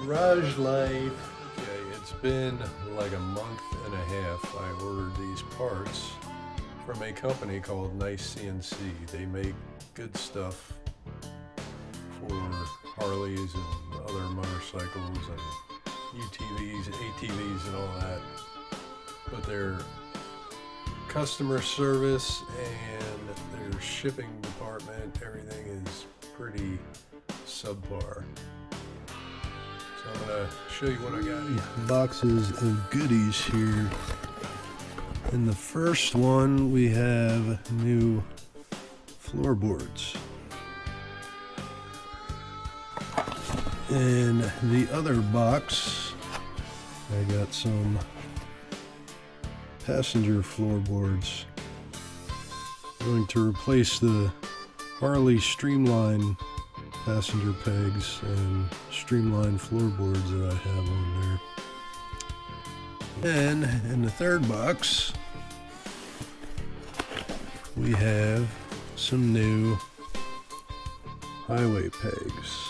Garage life. Okay, it's been like a month and a half. I ordered these parts from a company called NiceCNC. They make good stuff for Harleys and other motorcycles and UTVs, ATVs and all that. But their customer service and their shipping department, everything is pretty subpar. So I'm gonna show you what I got here. Boxes of goodies here. In the first one we have new floorboards. In the other box I got some passenger floorboards. I'm going to replace the Harley Streamline passenger pegs and streamline floorboards that I have on there. And in the third box we have some new highway pegs.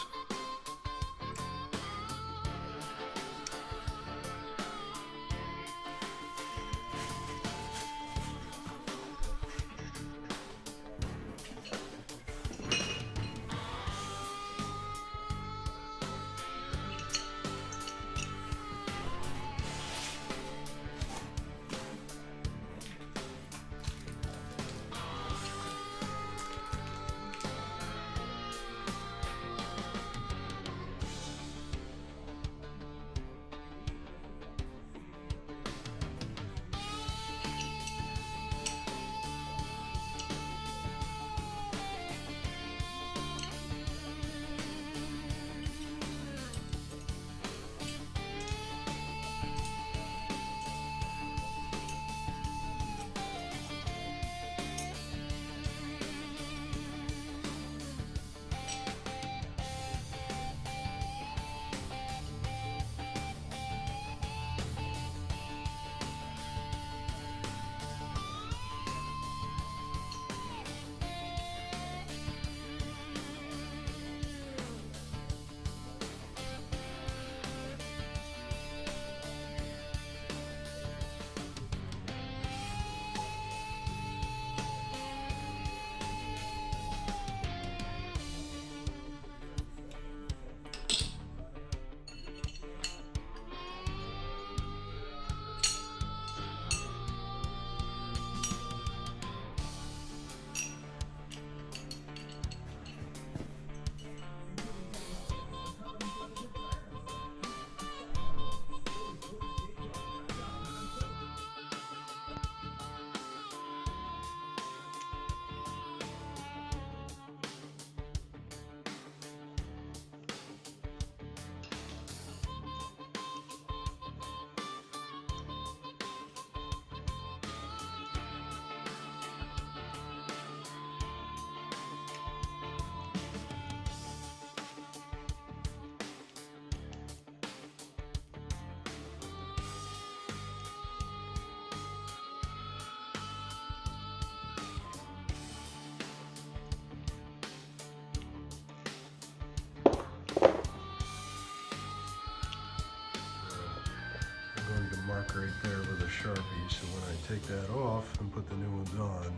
Mark right there with a Sharpie, so when I take that off and put the new ones on,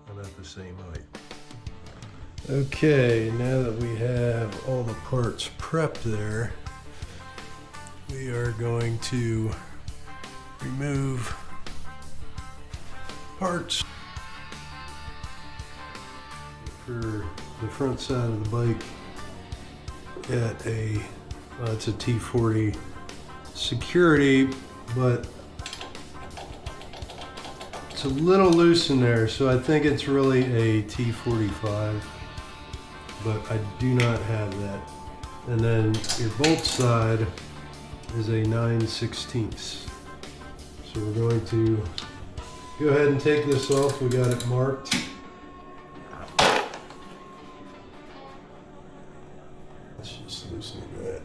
I'm at the same height. Okay, now that we have all the parts prepped there, we are going to remove parts for the front side of the bike at a, it's a T40 security, but it's a little loose in there, so I think it's really a T45, but I do not have that. And then your bolt side is a 9/16. So we're going to go ahead and take this off. We got it marked. Let's just loosen that.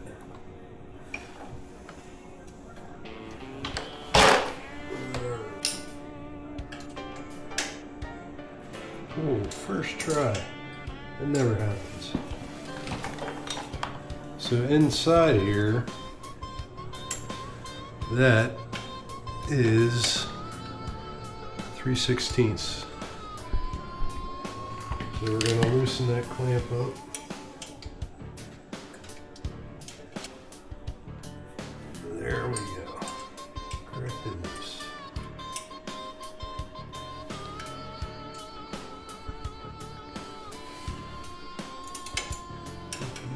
Oh, first try. It never happens. So inside here, that is 3/16. So we're going to loosen that clamp up. There we go. Correct it loose.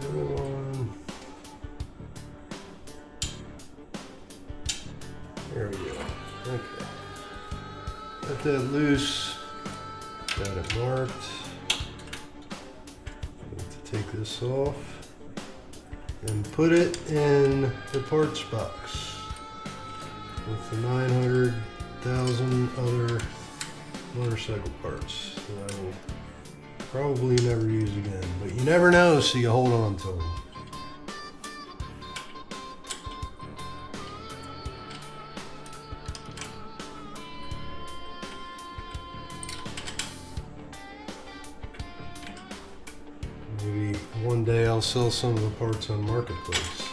The other one. There we go. Okay. Got that loose. Got it marked. Need to take this off and put it in the parts box with the 900,000 other motorcycle parts that I will probably never use again. But you never know, so you hold on to them. Maybe one day I'll sell some of the parts on Marketplace.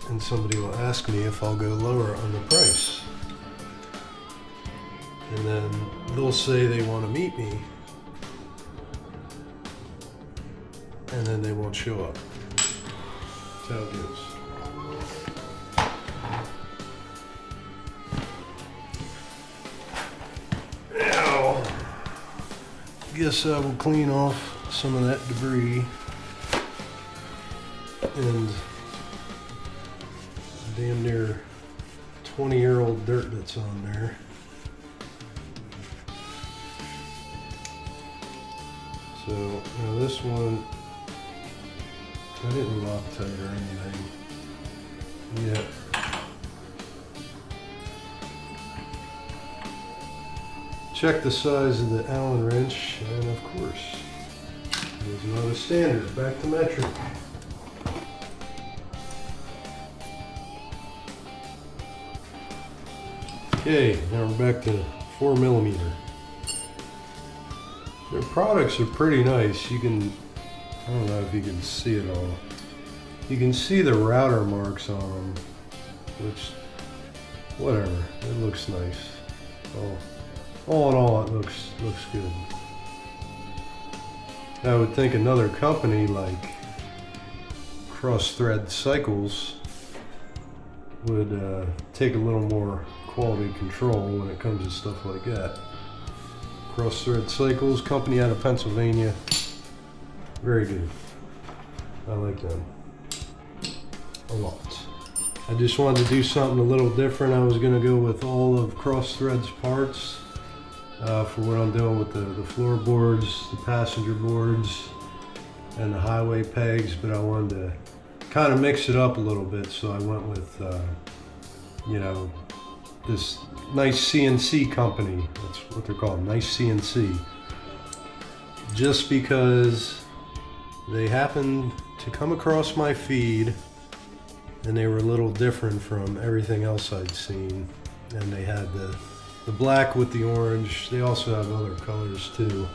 And somebody will ask me if I'll go lower on the price. And then they'll say they want to meet me. And then they won't show up. That's how it goes. Guess I will clean off some of that debris and damn near 20-year-old dirt that's on there. So now this one, I didn't Loctite or anything yet. Check the size of the Allen wrench, and of course, it's not a standard, back to metric. Okay, now we're back to 4mm. Their products are pretty nice. You can, I don't know if you can see it all. You can see the router marks on them, which, whatever, it looks nice. All in all, it looks good. I would think another company like Cross Thread Cycles would take a little more quality control when it comes to stuff like that. Cross Thread Cycles, company out of Pennsylvania, very good. I like them a lot. I just wanted to do something a little different. I was going to go with all of Cross Thread's parts. For what I'm doing with the floorboards, the passenger boards, and the highway pegs, but I wanted to kind of mix it up a little bit, so I went with, you know, this NiceCNC company. That's what they're called, NiceCNC. Just because they happened to come across my feed, and they were a little different from everything else I'd seen, and they had the black with the orange. They also have other colors too.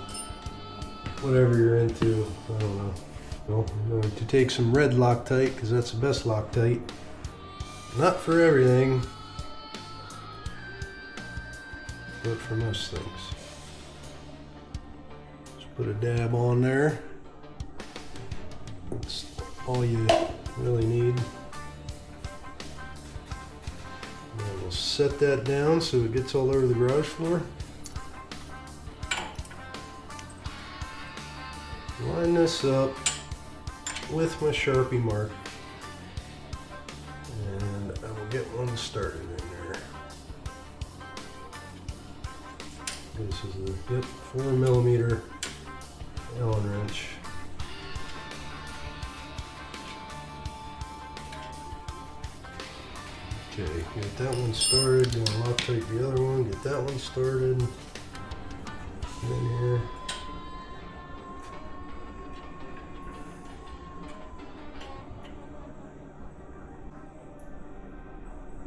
Whatever you're into, I don't know. Well, I'm going to take some red Loctite because that's the best Loctite. Not for everything, but for most things. Just put a dab on there. That's all you really need. We'll set that down so it gets all over the garage floor. Line this up with my Sharpie mark, and I will get one started in there. This is a 4mm Allen wrench. Okay, get that one started, then Loctite the other one, get that one started. In here.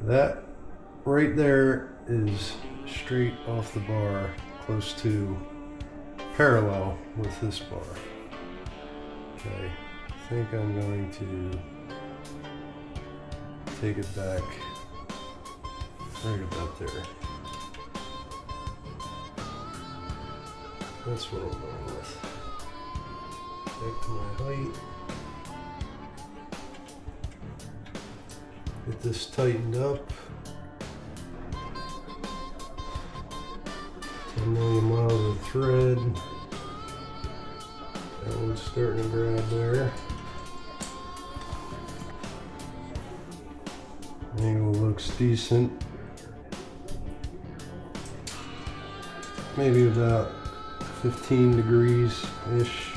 That right there is straight off the bar, close to parallel with this bar. Okay, I think I'm going to take it back right about there. That's what I'm going with. Back to my height. Get this tightened up. 10 million miles of thread. That one's starting to grab there. Angle looks decent. Maybe about 15 degrees-ish.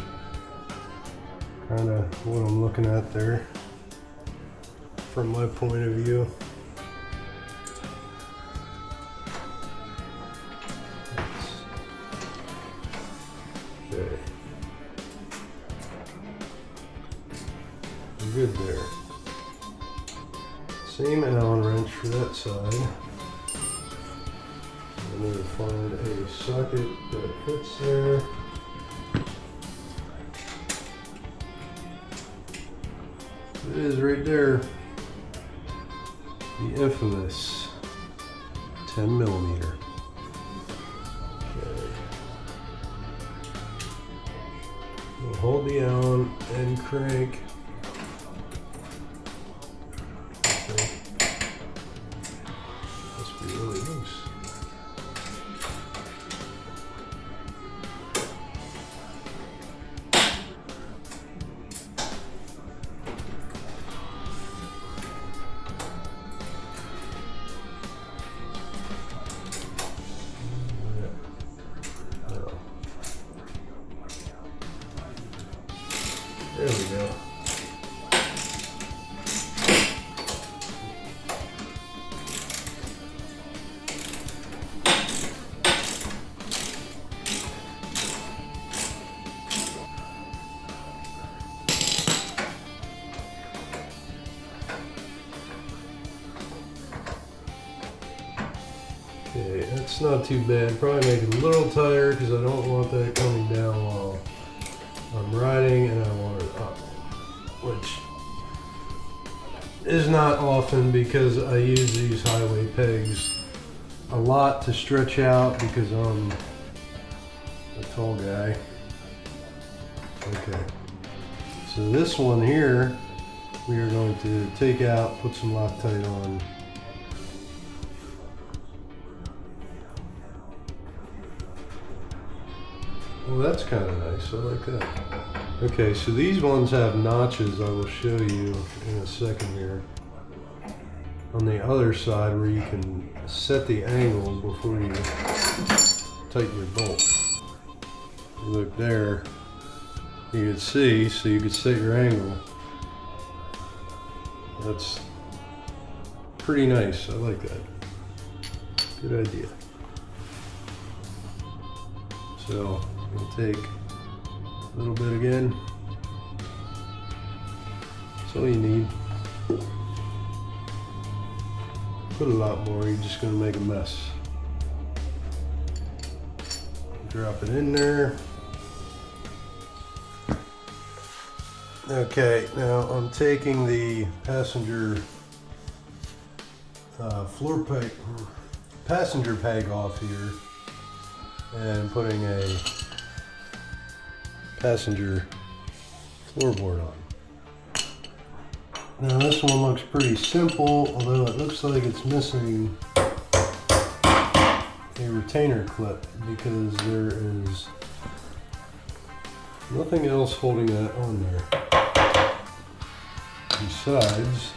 Kind of what I'm looking at there from my point of view. Okay. Good there. Same Allen wrench for that side. I need to find a socket that fits there. It is right there. The infamous 10 millimeter. Okay. We'll hold the Allen and crank. Okay. Must be really loose. There we go. Okay, that's not too bad. Probably make it a little tighter because I don't want that coming down while I'm riding, and I want it up, which is not often because I use these highway pegs a lot to stretch out because I'm a tall guy. Okay, so this one here we are going to take out, put some Loctite on. Well, that's kind of nice. I like that. Okay, so these ones have notches. I will show you in a second here. On the other side where you can set the angle before you tighten your bolt. Look there. You can see, so you can set your angle. That's pretty nice. I like that. Good idea. So we'll take a little bit again. That's all you need. Put a lot more, you're just gonna make a mess. Drop it in there. Okay, now I'm taking the passenger passenger peg off here and putting a passenger floorboard on. Now this one looks pretty simple, although it looks like it's missing a retainer clip because there is nothing else holding that on there besides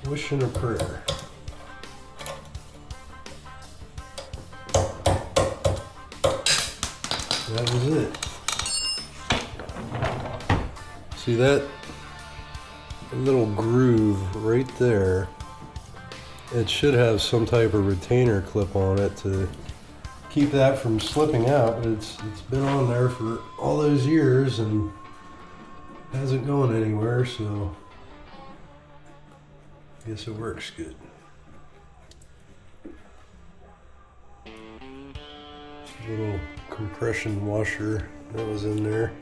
wish and a prayer. That was it. See that little groove right there? It should have some type of retainer clip on it to keep that from slipping out, but it's been on there for all those years and hasn't gone anywhere, so I guess it works good. Little compression washer that was in there.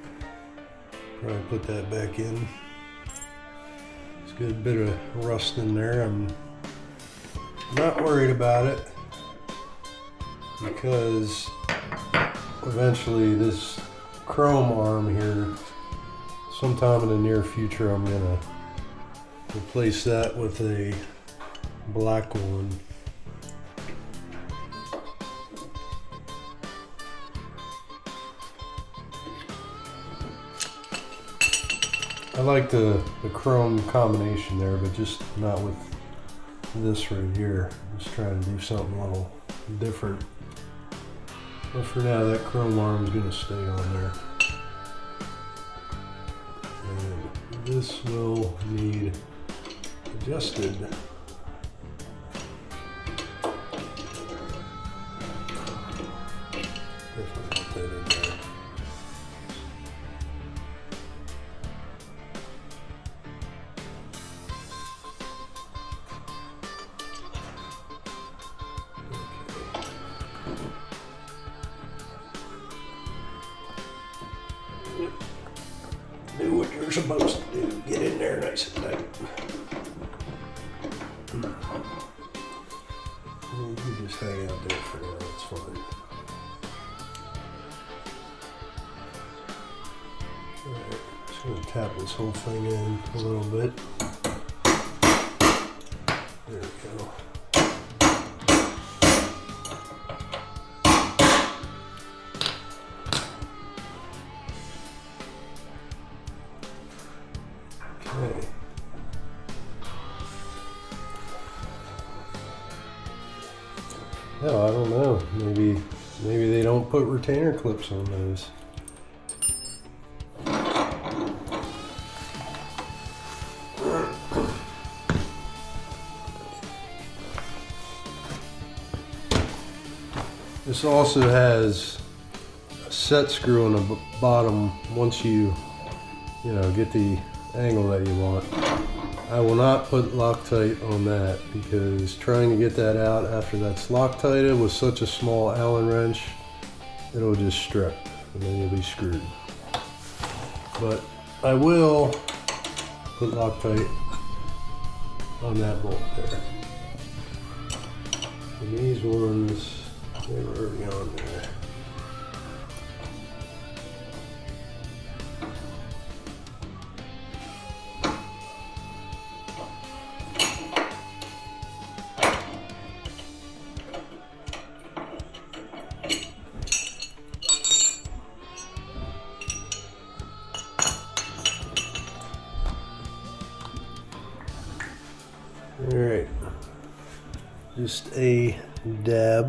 Probably put that back in. It's a good bit of rust in there. I'm not worried about it because eventually this chrome arm here, sometime in the near future, I'm gonna replace that with a black one. I like the chrome combination there, but just not with this right here. Just trying to do something a little different. But for now, that chrome arm is going to stay on there. And this will need adjusted. Definitely put that in there. Do what you're supposed to do. Get in there nice and tight. You just hang out there for now, it's fine. Alright, just gonna tap this whole thing in a little bit. There we go. Okay. No, I don't know. Maybe they don't put retainer clips on those. This also has a set screw on the bottom once you get the angle that you want. I will not put Loctite on that because trying to get that out after that's Loctited with such a small Allen wrench, it'll just strip and then you'll be screwed. But I will put Loctite on that bolt there. And these ones, they were already on there. All right, just a dab.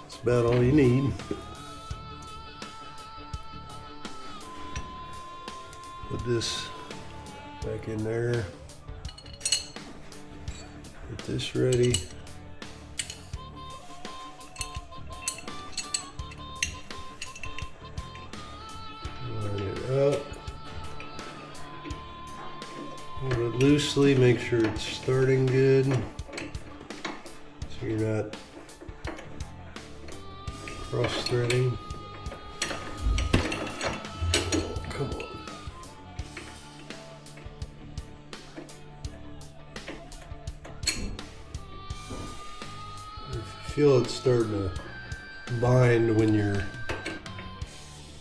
That's about all you need. Put this back in there. Get this ready. Line it up. Hold it loosely, make sure it's starting good, so you're not cross-threading. Come on. If you feel it starting to bind when you're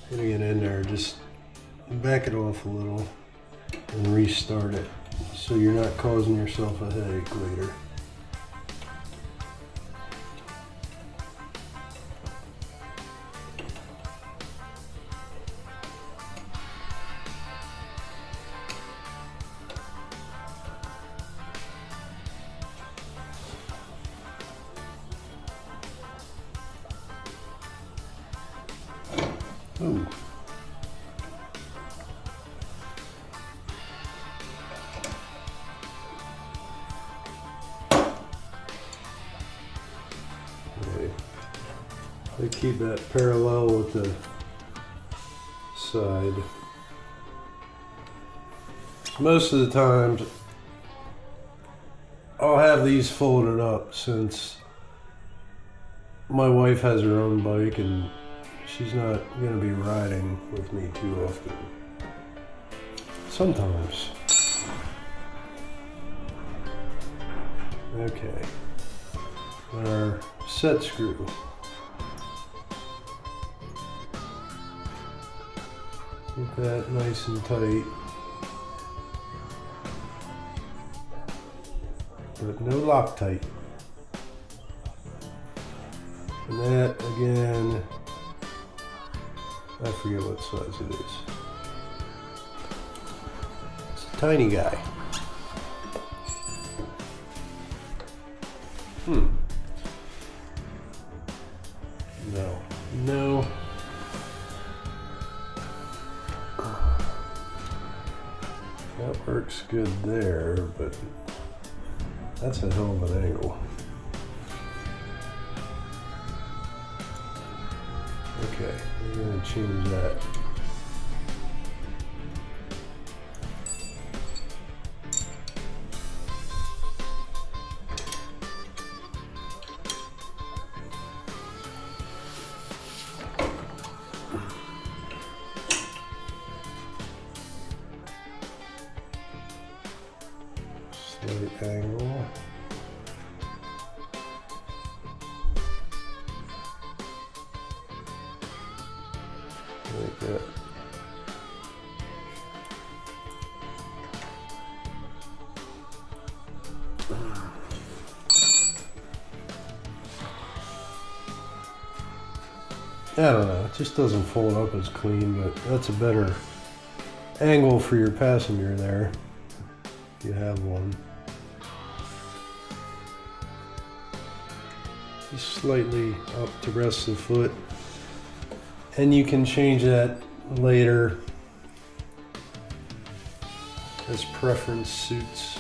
putting it in there, just back it off a little and restart it so you're not causing yourself a headache later. Ooh. They keep that parallel with the side. Most of the times I'll have these folded up since my wife has her own bike and she's not going to be riding with me too often. Sometimes. Okay. Our set screw. Get that nice and tight. But no Loctite. And that again, I forget what size it is. It's a tiny guy. No. That works good there, but that's a hell of an angle. Okay, we're going to change that. Slight angle. Like that. I don't know, it just doesn't fold up as clean, but that's a better angle for your passenger there, if you have one. Just slightly up to rest the foot. And you can change that later as preference suits.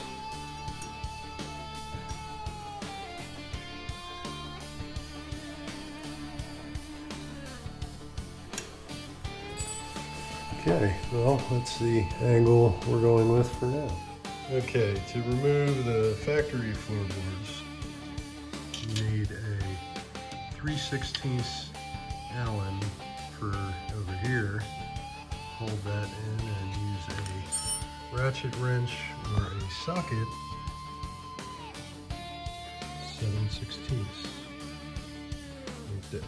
Okay, well, that's the angle we're going with for now. Okay, to remove the factory floorboards, you need a 3/16 Allen for over here. Hold that in and use a ratchet wrench or a socket 7/16 like that.